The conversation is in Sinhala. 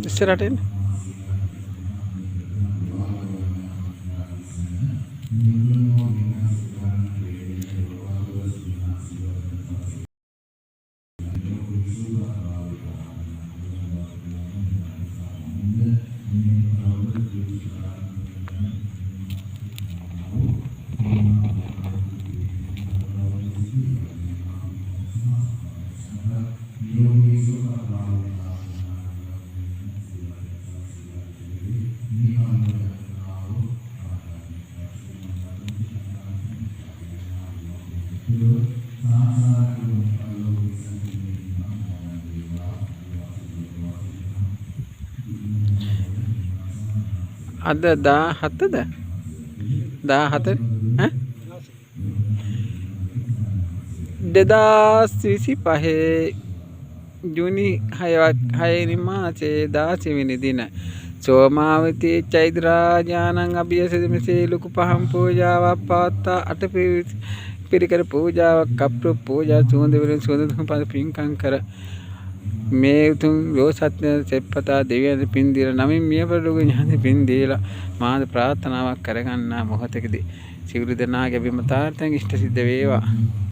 ඉස්සරහට එන්න. අද 17ද 17 ඈ 2025 ජූනි 6 වෙනි මාසේ 16 වෙනි දින සෝමාවතී චෛත්‍යරාජානං අභියසිත මෙසේ ලොකු පහන් පූජාවක් පවත්වා අට පිරිකර පූජාවක් කප්පු පූජා සුවඳ විලෙන් සුවඳ දුම් පද පින්කම් කර මේ උතුම් ලෝසත්‍ය සෙප්පතා දෙවියන් පින් දීලා නමින් මිය පරලෝක ඥාති පින් දීලා මාද ප්‍රාර්ථනාවක් කරගන්නා මොහොතකදී සියලු දෙනාගේ අභිමතාර්ථයන් ඉෂ්ට සිද්ධ වේවා.